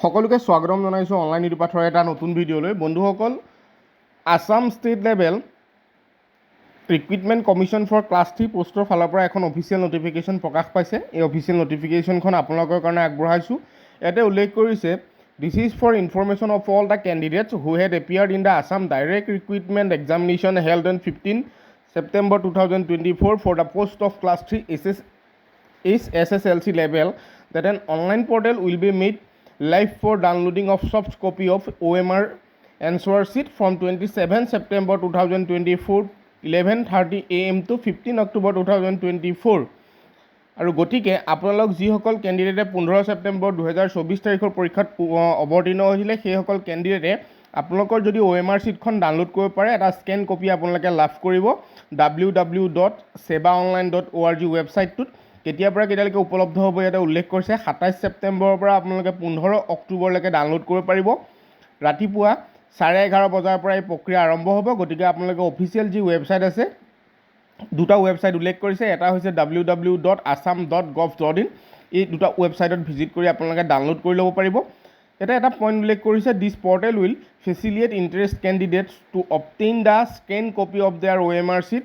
সকলোকে স্বাগতম জনাইছোঁ অনলাইন নীতি পাঠৰ এটা নতুন ভিডিঅ'লৈ। বন্ধুসকল, Assam state level recruitment commission for class 3 পোষ্টৰ ফালৰ পৰা এখন অফিচিয়েল নটিফিকেশ্যন প্ৰকাশ পাইছে। এই অফিচিয়েল নটিফিকেশ্যনখন আপোনালোকৰ কাৰণে আগবঢ়াইছোঁ। ইয়াতে উল্লেখ কৰিছে, this is for information of all the candidates who had appeared in the Assam direct recruitment examination held on 15 September 2024 for the post of class 3 SSLC level, that an online portal will be made live for downloading of soft copy of OMR answer sheet from 27 September 2024 11:30 AM to 15 October 2024 আৰু গতিকে আপোনালোক যিসকল কেণ্ডিডেটে 15 ছেপ্টেম্বৰ 2024 তাৰিখৰ পৰীক্ষাত অৱতীৰ্ণ হৈছিলে সেইসকল কেণ্ডিডেটে আপোনালোকৰ যদি OMR ছিটখন ডাউনলোড কৰিব পাৰে এটা স্কেন কপি আপোনালোকে লাভ কৰিব www.sebaonline.org ৱেবছাইটটোত। কেতিয়াৰ পৰা কেতিয়ালৈকে উপলব্ধ হ'ব ইয়াতে উল্লেখ কৰিছে 27 ছেপ্টেম্বৰৰ পৰা আপোনালোকে 15 অক্টোবৰলৈকে ডাউনলোড কৰিব পাৰিব। ৰাতিপুৱা 11:30 বজাৰ পৰা এই প্ৰক্ৰিয়া আৰম্ভ হ'ব। গতিকে আপোনালোকে অফিচিয়েল যি ৱেবছাইট আছে, দুটা ৱেবছাইট উল্লেখ কৰিছে, এটা হৈছে www.assam.gov.in। এই দুটা ৱেবছাইটত ভিজিট কৰি আপোনালোকে ডাউনলোড কৰি ল'ব পাৰিব। এটা পইণ্ট উল্লেখ কৰিছে, this portal will facilitate interested candidates to obtain the scan copy of their OMR sheet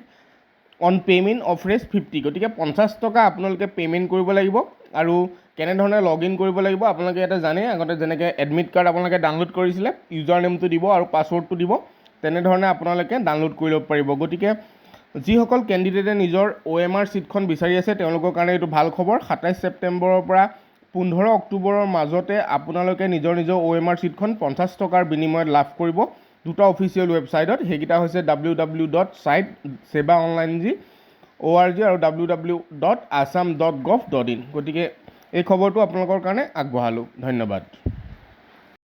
on payment of Rs 50। গতিকে 50 টকা আপোনালোকে পে'মেণ্ট কৰিব লাগিব। আৰু কেনেধৰণে লগ ইন কৰিব লাগিব আপোনালোকে ইয়াতে জানে, আগতে যেনেকৈ এডমিট কাৰ্ড আপোনালোকে ডাউনলোড কৰিছিলে, ইউজাৰ নেমটো দিব আৰু পাছৱৰ্ডটো দিব, তেনেধৰণে আপোনালোকে ডাউনলোড কৰি ল'ব পাৰিব। গতিকে যিসকল কেণ্ডিডেটে নিজৰ OMR ছিটখন বিচাৰি আছে তেওঁলোকৰ কাৰণে এইটো ভাল খবৰ। 27 ছেপ্টেম্বৰৰ পৰা 15 অক্টোবৰৰ মাজতে আপোনালোকে নিজৰ OMR ছিটখন 50 টকাৰ বিনিময়ত লাভ কৰিব দুটা অফিচিয়েল ৱেবছাইটত। সেইকেইটা হৈছে www.sebaonline.org আৰু www.assam.gov.in। গতিকে এই খবৰটো আপোনালোকৰ কাৰণে আগবঢ়ালোঁ। ধন্যবাদ।